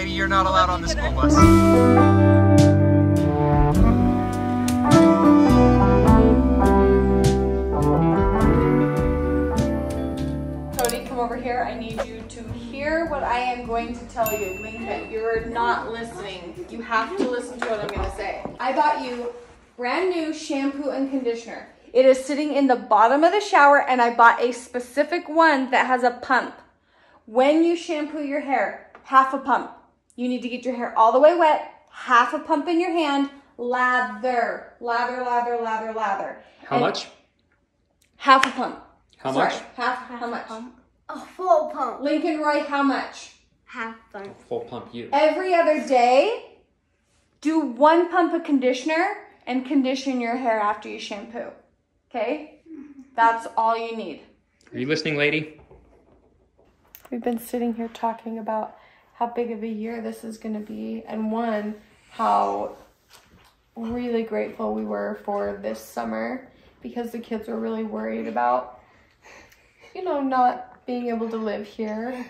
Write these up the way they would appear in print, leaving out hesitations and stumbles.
Lady, you're not allowed on the school bus. Cody, come over here. I need you to hear what I am going to tell you. Lincoln, you're not listening. You have to listen to what I'm going to say. I bought you brand new shampoo and conditioner. It is sitting in the bottom of the shower, and I bought a specific one that has a pump. When you shampoo your hair, half a pump. You need to get your hair all the way wet, half a pump in your hand, lather, lather, lather, lather, lather. How much? Half a pump. How Sorry, much? how much? A full pump. Lincoln Roy, how much? Half pump. Full pump you. Every other day, do 1 pump of conditioner and condition your hair after you shampoo. Okay? That's all you need. Are you listening, lady? We've been sitting here talking about how big of a year this is going to be, and how really grateful we were for this summer, because the kids were really worried about, you know, not being able to live here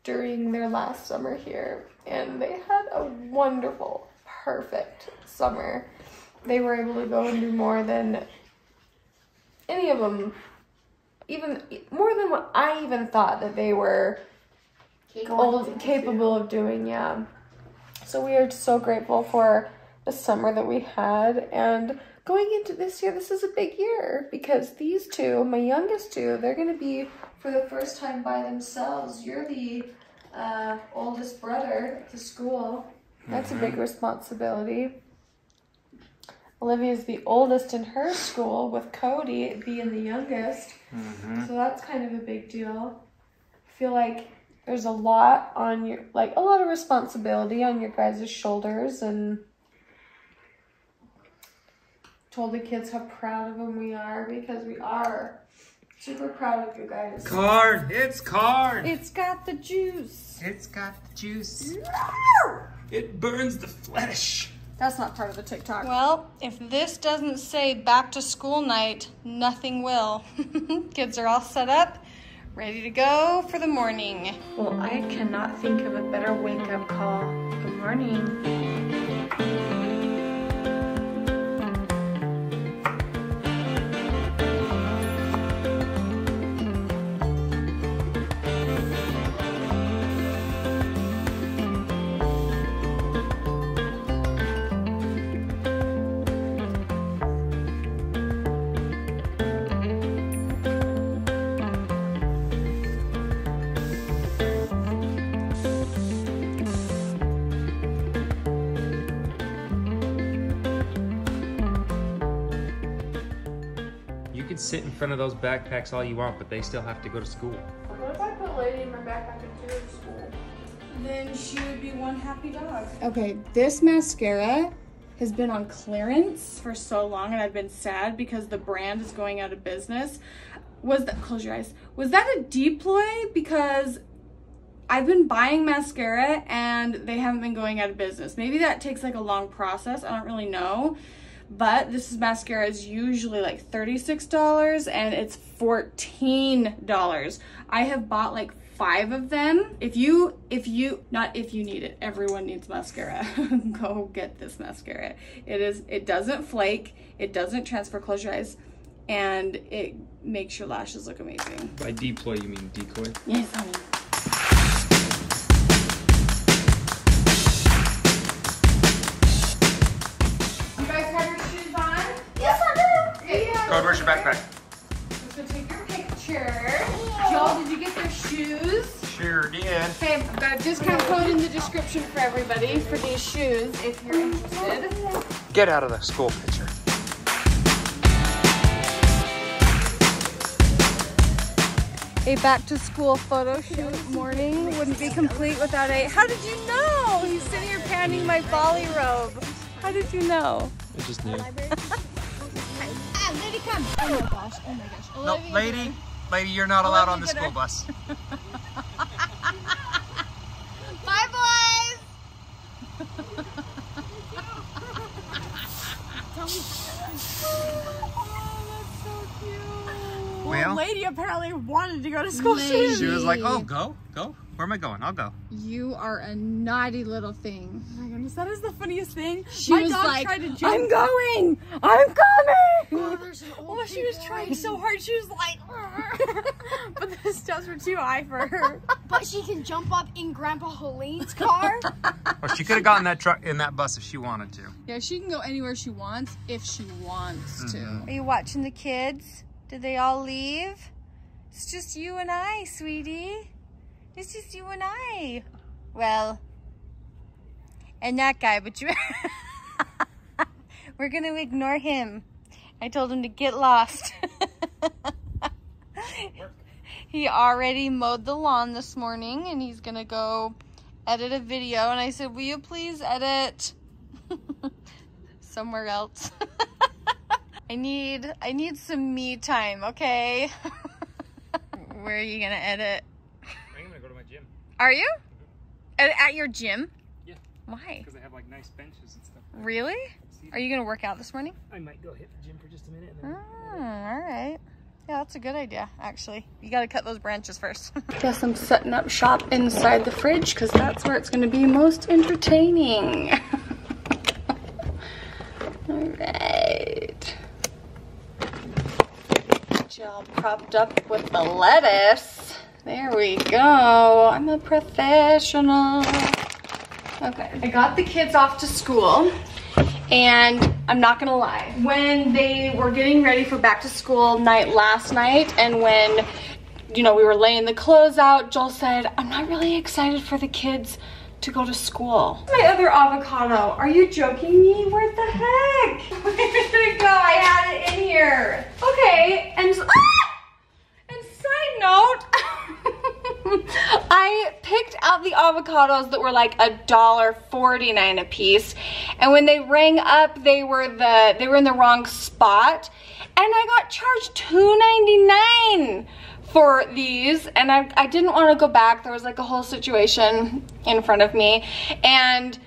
during their last summer here. And they had a wonderful, perfect summer. They were able to go and do more than any of them, even more than what I even thought that they were capable of doing, yeah. So we are so grateful for the summer that we had, and going into this year, this is a big year, because these two, my youngest two, they're going to be for the first time by themselves. You're the oldest brother to school. That's a big responsibility. Olivia's the oldest in her school, with Cody being the youngest. So that's kind of a big deal. I feel like there's a lot on your, like, a lot of responsibility on your guys' shoulders, and told the kids how proud of them we are, because we are super proud of you guys. Card. It's card. It's got the juice. It's got the juice. It burns the flesh. That's not part of the TikTok. Well, if this doesn't say back to school night, nothing will. Kids are all set up, ready to go for the morning. Well, I cannot think of a better wake-up call. Good morning. You can sit in front of those backpacks all you want, but they still have to go to school. What if I put Lady in my backpack and took her to school? Then she would be one happy dog. Okay, this mascara has been on clearance for so long, and I've been sad because the brand is going out of business. Was that, close your eyes, was that a deploy? Because I've been buying mascara and they haven't been going out of business. Maybe that takes like a long process, I don't really know. But this mascara is usually like $36 and it's $14. I have bought like 5 of them. Not if you need it, everyone needs mascara. Go get this mascara. It doesn't flake, it doesn't transfer, close your eyes, and it makes your lashes look amazing. By deploy, you mean decoy? Yes, honey. Code, where's your backpack? So take your picture. Joel, did you get their shoes? Sure did. Okay, I've got a discount code in the description for everybody for these shoes if you're interested. Get out of the school picture. A back to school photo shoot morning wouldn't be complete without a, how did you know? He's sitting here panning my volley robe. How did you know? I just knew. Lady, come. Oh my gosh, oh my gosh. No, lady, you're not allowed on the school bus. Bye, boys. Well, lady apparently wanted to go to school. She was like, oh, go. Where am I going? I'll go. You are a naughty little thing. Oh my goodness, that is the funniest thing. She was like, tried to jump. I'm going! I'm coming! Oh, there's an old she was trying so hard. She was like, but the steps were too high for her. But she can jump up in Grandpa Hoellein's car. Well, she could have gotten that truck in that bus if she wanted to. Yeah, she can go anywhere she wants if she wants to. Are you watching the kids? Did they all leave? It's just you and I, sweetie. It's just you and I. Well, and that guy, but you... We're going to ignore him. I told him to get lost. He already mowed the lawn this morning, and he's going to go edit a video. And I said, will you please edit somewhere else? I need some me time, okay? Where are you going to edit? I'm gonna go to my gym. Are you? At your gym? Yeah. Why? Because they have like nice benches and stuff. Really? Are you gonna work out this morning? I might go hit the gym for just a minute. Oh, all right. Yeah, that's a good idea, actually. You gotta cut those branches first. Guess I'm setting up shop inside the fridge because that's where it's going to be most entertaining. All right. Get you all propped up with the lettuce. There we go. I'm a professional. Okay, I got the kids off to school, and I'm not gonna lie. When they were getting ready for back to school night last night, and when, you know, we were laying the clothes out, Joel said, I'm not really excited for the kids to go to school. My other avocado. Are you joking me? Where the heck? Where did it go? I had it in here. Okay, and side note, I picked out the avocados that were like $1.49 a piece, and when they rang up, they were in the wrong spot, and I got charged $2.99 for these, and I didn't want to go back. There was like a whole situation in front of me, and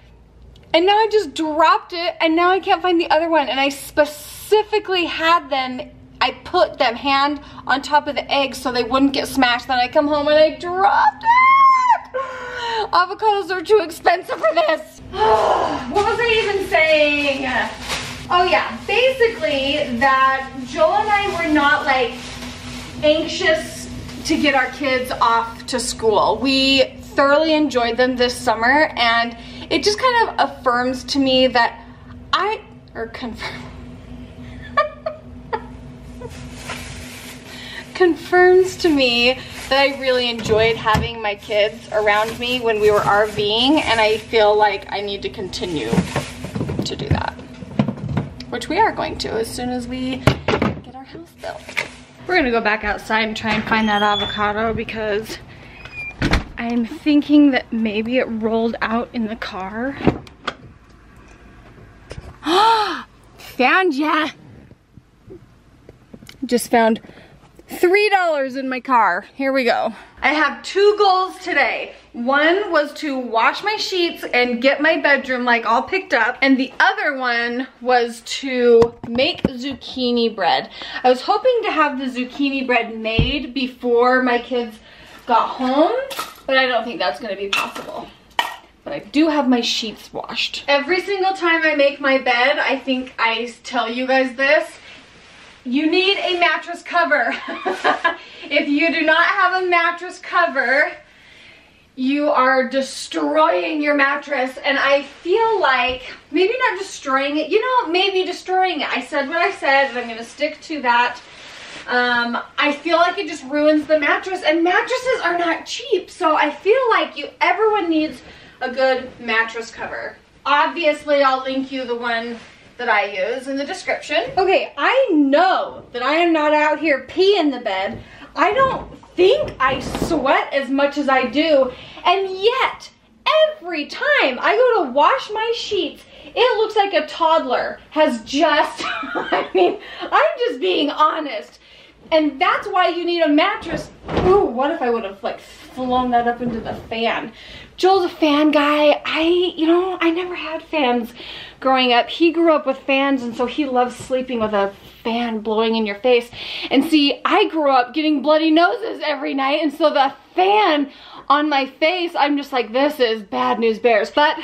now I just dropped it, and now I can't find the other one, and I specifically had them. I put them hand on top of the eggs so they wouldn't get smashed. Then I come home and I dropped it. Avocados are too expensive for this. What was I even saying? Oh yeah, basically that Joel and I were not like anxious to get our kids off to school. We thoroughly enjoyed them this summer, and it just kind of affirms to me that confirms to me that I really enjoyed having my kids around me when we were RVing, and I feel like I need to continue to do that, which we are going to as soon as we get our house built. We're gonna go back outside and try and find that avocado because I'm thinking that maybe it rolled out in the car. Found ya! Just found $3 in my car. Here we go. I have 2 goals today. One was to wash my sheets and get my bedroom like all picked up, and the other one was to make zucchini bread. I was hoping to have the zucchini bread made before my kids got home, but I don't think that's gonna be possible. But I do have my sheets washed. Every single time I make my bed, I think I tell you guys this, you need a mattress cover. If you do not have a mattress cover, you are destroying your mattress. And I feel like, maybe not destroying it, you know, maybe destroying it. I said what I said, and I'm gonna stick to that. I feel like it just ruins the mattress, and mattresses are not cheap. So I feel like everyone needs a good mattress cover. Obviously, I'll link you the one that I use in the description. Okay, I know that I am not out here peeing the bed. I don't think I sweat as much as I do, and yet every time I go to wash my sheets, it looks like a toddler has just, I mean, I'm just being honest. And that's why you need a mattress. Ooh, what if I would have like flown that up into the fan? Joel's a fan guy. I never had fans growing up. He grew up with fans, and so he loves sleeping with a fan blowing in your face. And see, I grew up getting bloody noses every night, and so the fan on my face, I'm just like, this is bad news bears. But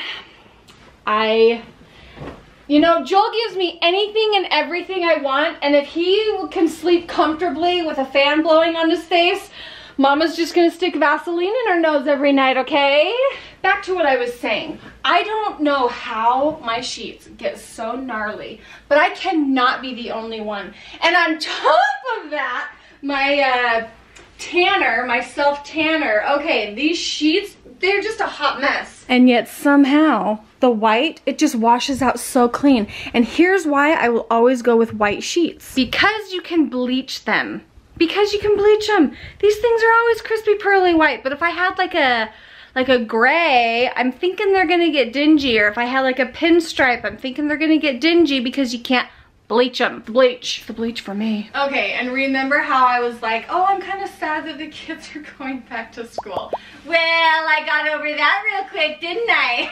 you know, Joel gives me anything and everything I want, and if he can sleep comfortably with a fan blowing on his face, Mama's just gonna stick Vaseline in her nose every night, okay? Back to what I was saying. I don't know how my sheets get so gnarly, but I cannot be the only one. And on top of that, my tanner, my self-tanner, okay, these sheets, they're just a hot mess. And yet somehow, the white, it just washes out so clean. And here's why I will always go with white sheets. Because you can bleach them. Because you can bleach them. These things are always crispy, pearly white. But if I had like a gray, I'm thinking they're gonna get dingy. Or if I had like a pinstripe, I'm thinking they're gonna get dingy because you can't bleach them. The bleach for me. Okay, and remember how I was like, oh, I'm kind of sad that the kids are going back to school. Well, I got over that real quick, didn't I?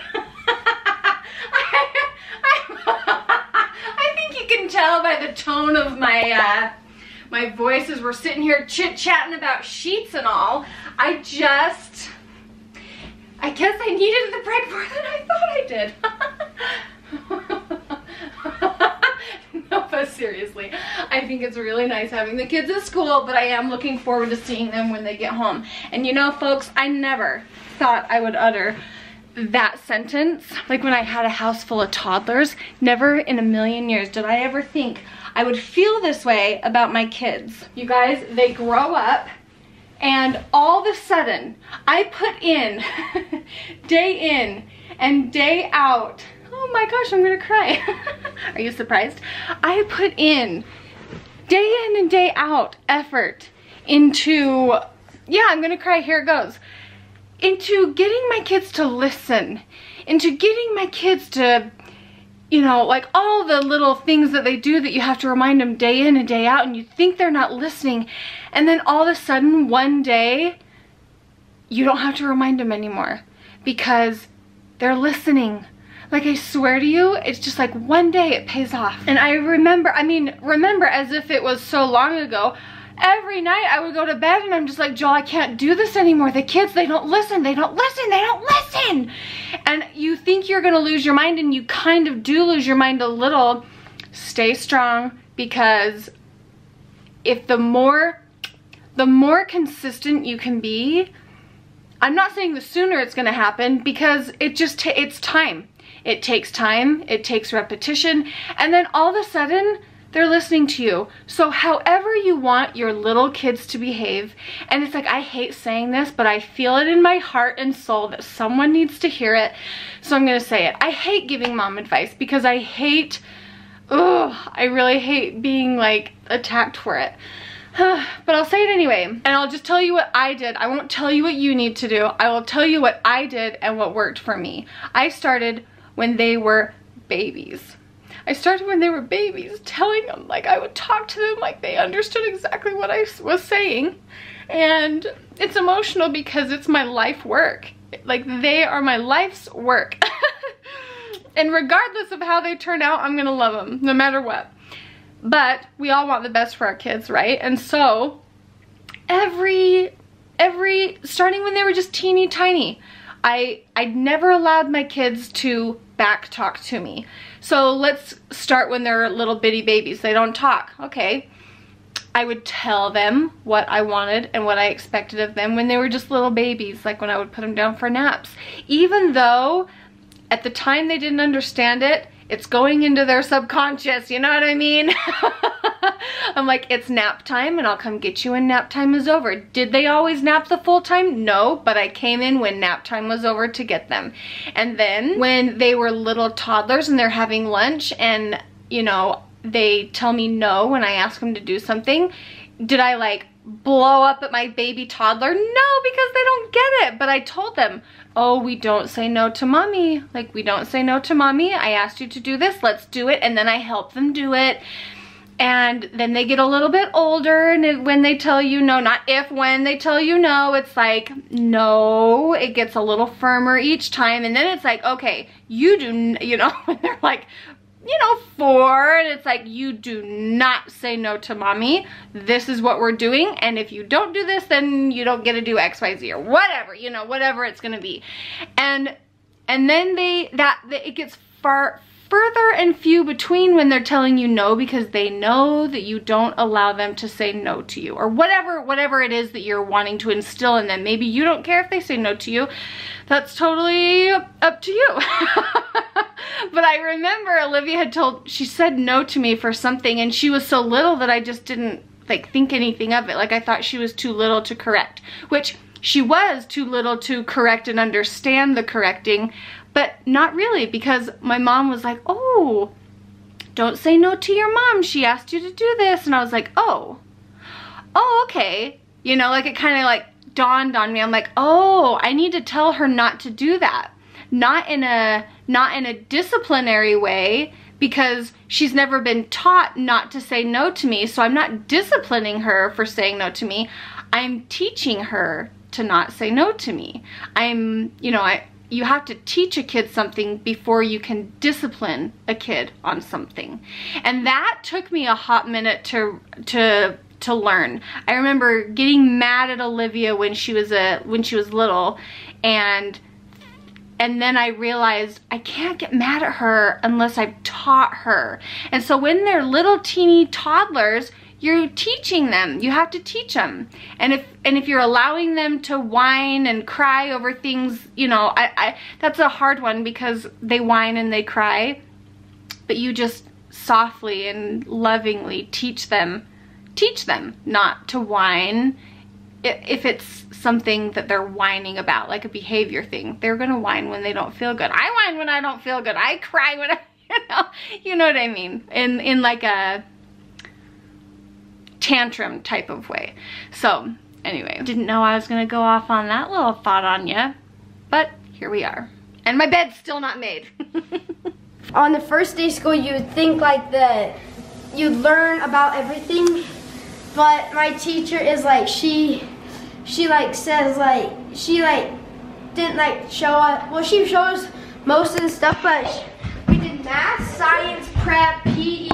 I think you can tell by the tone of my my voice as we're sitting here chit-chatting about sheets and all. I guess I needed the break more than I thought I did. No, but seriously, I think it's really nice having the kids at school, but I am looking forward to seeing them when they get home. And you know, folks, I never thought I would utter that sentence. Like when I had a house full of toddlers, never in a million years did I ever think I would feel this way about my kids. You guys, they grow up, and all of a sudden, I put in, day in and day out, oh my gosh, I'm gonna cry. Are you surprised? I put in, day in and day out, effort into, yeah, I'm gonna cry, here it goes, into getting my kids to listen, into getting my kids to, you know, like all the little things that they do that you have to remind them day in and day out, and you think they're not listening, and then all of a sudden one day you don't have to remind them anymore because they're listening. Like, I swear to you, it's just like one day it pays off. And I remember as if it was so long ago, every night I would go to bed and I'm just like, Joel, I can't do this anymore. The kids, they don't listen, they don't listen, they don't listen. And you think you're gonna lose your mind, and you kind of do lose your mind a little. Stay strong, because if the more consistent you can be, I'm not saying the sooner it's gonna happen, because it's time. It takes time, it takes repetition, and then all of a sudden, they're listening to you. So however you want your little kids to behave, and it's like, I hate saying this, but I feel it in my heart and soul that someone needs to hear it, so I'm gonna say it. I hate giving mom advice because I really hate being like attacked for it. But I'll say it anyway, and I'll just tell you what I did. I won't tell you what you need to do. I will tell you what I did and what worked for me. I started when they were babies. I started when they were babies, telling them, like, I would talk to them like they understood exactly what I was saying. And it's emotional because it's my life work. Like, they are my life's work. And regardless of how they turn out, I'm gonna love them, no matter what. But we all want the best for our kids, right? And so, starting when they were just teeny tiny, I never allowed my kids to back talk to me. So let's start when they're little bitty babies. They don't talk. Okay. I would tell them what I wanted and what I expected of them when they were just little babies, like when I would put them down for naps. Even though at the time they didn't understand it, it's going into their subconscious, you know what I mean? I'm like, it's nap time and I'll come get you when nap time is over. Did they always nap the full time? No, but I came in when nap time was over to get them. And then when they were little toddlers and they're having lunch and, you know, they tell me no when I ask them to do something, did I like blow up at my baby toddler? No, because they don't get it. But I told them, oh, we don't say no to mommy. Like, we don't say no to mommy. I asked you to do this, let's do it. And then I help them do it. And then they get a little bit older, and when they tell you no, not if, when they tell you no, it's like, no, it gets a little firmer each time. And then it's like, okay, you do, you know, when they're like you know, 4, and it's like, you do not say no to mommy. This is what we're doing, and if you don't do this, then you don't get to do X, Y, Z, or whatever, you know, whatever it's gonna be. And then it gets further and few between when they're telling you no, because they know that you don't allow them to say no to you, or whatever it is that you're wanting to instill in them. Maybe you don't care if they say no to you. That's totally up to you. But I remember Olivia she said no to me for something, and she was so little that I just didn't like think anything of it. Like, I thought she was too little to correct, which she was too little to correct and understand the correcting, but not really, because my mom was like, oh, don't say no to your mom. She asked you to do this. And I was like, oh, okay. You know, like, it kind of like dawned on me. I'm like, oh, I need to tell her not to do that. Not in a disciplinary way, because she's never been taught not to say no to me. So I'm not disciplining her for saying no to me. I'm teaching her to not say no to me. You have to teach a kid something before you can discipline a kid on something. And that took me a hot minute to learn. I remember getting mad at Olivia when she was little, and then I realized I can't get mad at her unless I've taught her. And so when they're little teeny toddlers, you're teaching them. You have to teach them. And if you're allowing them to whine and cry over things, you know, that's a hard one, because they whine and they cry. But you just softly and lovingly teach them not to whine. If it's something that they're whining about, like a behavior thing, they're gonna whine when they don't feel good. I whine when I don't feel good. I cry when you know what I mean, in like a tantrum type of way. So anyway, didn't know I was gonna go off on that little thought on you, but here we are. And my bed's still not made. On the first day of school, you would think like that you'd learn about everything, but my teacher is like, she like says like, she like didn't like show us, well, she shows most of the stuff, but we did math, science, prep, PE,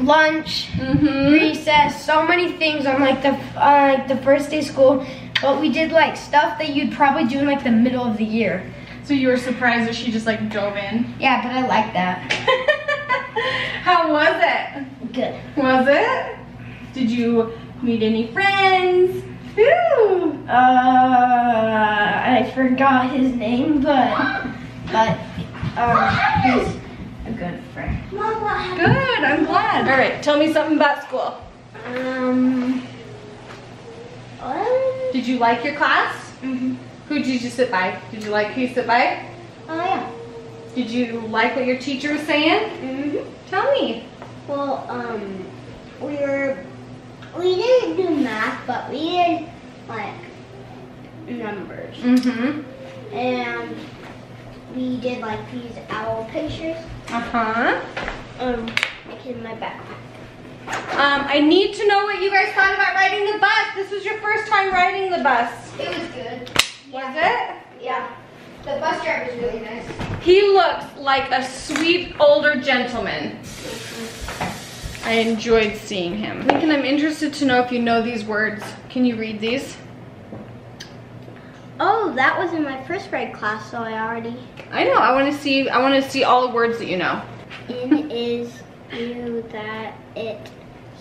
lunch, recess, so many things on like the first day of school. But we did like stuff that you'd probably do in like the middle of the year. So you were surprised that she just like dove in? Yeah, but I like that. How was it? Good. Was it? Did you meet any friends? Who? I forgot his name, but he's a good friend. Good, I'm glad. All right, tell me something about school. Did you like your class? Mm-hmm. Who did you sit by? Did you like who you sit by? Oh, yeah. Did you like what your teacher was saying? Mm-hmm. Tell me. Well, we didn't do math, but we did like numbers. Mm-hmm. And we did like these owl pictures. Like in my backpack. I need to know what you guys thought about riding the bus. This was your first time riding the bus. It was good. Was it? Yeah. The bus driver was really nice. He looks like a sweet older gentleman. I enjoyed seeing him. Lincoln, I'm interested to know if you know these words. Can you read these? Oh, that was in my first grade class, so I already. I know. I want to see all the words that you know. In is you, that it,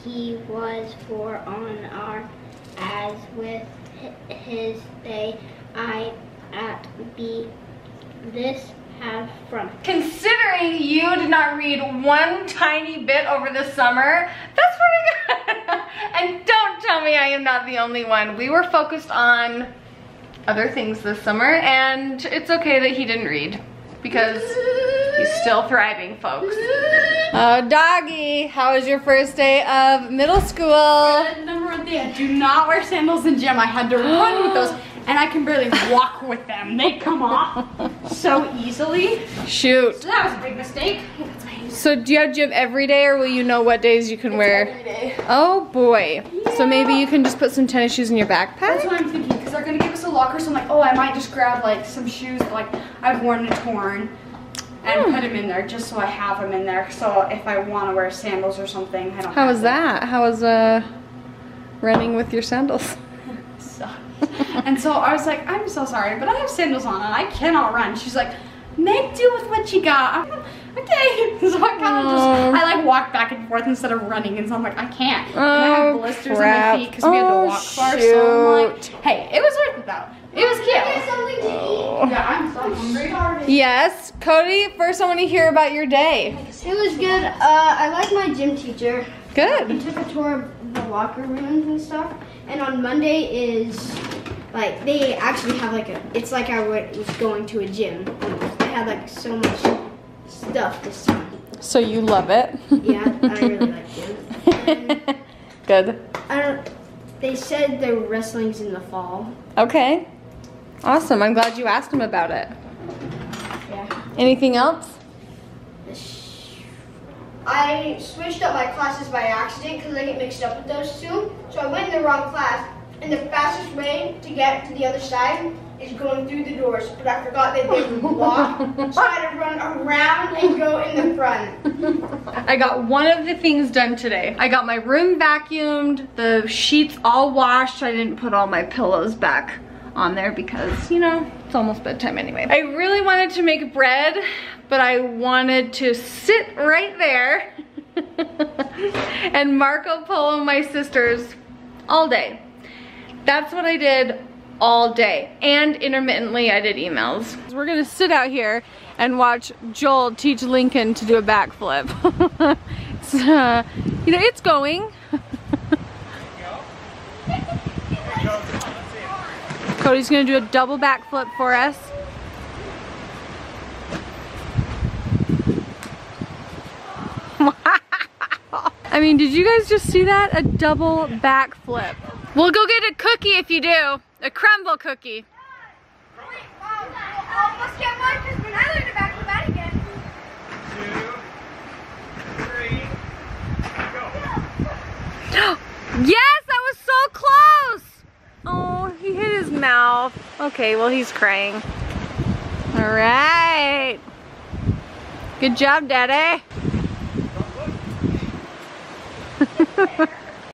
he, was, for, on, are, as, with, his, they, I, at, be, this, have, from. Considering you did not read one tiny bit over the summer, that's pretty good. And don't tell me I am not the only one. We were focused on other things this summer, and it's okay that he didn't read, because he's still thriving, folks. Oh, doggy, how was your first day of middle school? Good. Number one thing, I do not wear sandals in gym. I had to run with those, and I can barely walk with them. They come off so easily. Shoot. So that was a big mistake. So do you have gym every day, or will you know what days you can wear? Every day. Oh boy. Yeah. So maybe you can just put some tennis shoes in your backpack? That's what I'm thinking, because they're gonna give us a locker, so I'm like, oh, I might just grab like some shoes that like I've worn and torn. and put them in there just so I have them in there. So if I want to wear sandals or something, I don't. How was that? How was running with your sandals? And so I was like, I'm so sorry, but I have sandals on and I cannot run. She's like, make do with what you got. I'm like, okay. So I kind of I like walk back and forth instead of running, and so I'm like, I can't. And I have blisters on my feet because we had to walk far. So I'm like, hey, it was worth it though. It was cute. Something to eat. Yeah, I'm so hungry. Yes, Cody, first I want to hear about your day. It was good. I like my gym teacher. Good. We took a tour of the locker rooms and stuff. And on Monday is like they actually have like it's like I was going to a gym. They had like so much stuff this time. So you love it? Yeah, I really like gym. Good. They said the wrestling's in the fall. Okay. Awesome. I'm glad you asked him about it. Yeah. Anything else? I switched up my classes by accident because I get mixed up with those two. So I went in the wrong class, and the fastest way to get to the other side is going through the doors. But I forgot that they would block, so I had to run around and go in the front. I got one of the things done today. I got my room vacuumed, the sheets all washed. I didn't put all my pillows back on there because, you know, it's almost bedtime anyway. I really wanted to make bread, but I wanted to sit right there and Marco Polo my sisters all day. That's what I did all day. And intermittently I did emails. We're gonna sit out here and watch Joel teach Lincoln to do a backflip. It's, you know, it's going. Cody's gonna do a double backflip for us. I mean, did you guys just see that? A double backflip. We'll go get a cookie if you do. A crumble cookie. Almost get one because when I learned to backflip that again. 2, 3, go. Yes, that was so close. Oh, he hit his mouth. Okay, well, he's crying. All right. Good job, Daddy.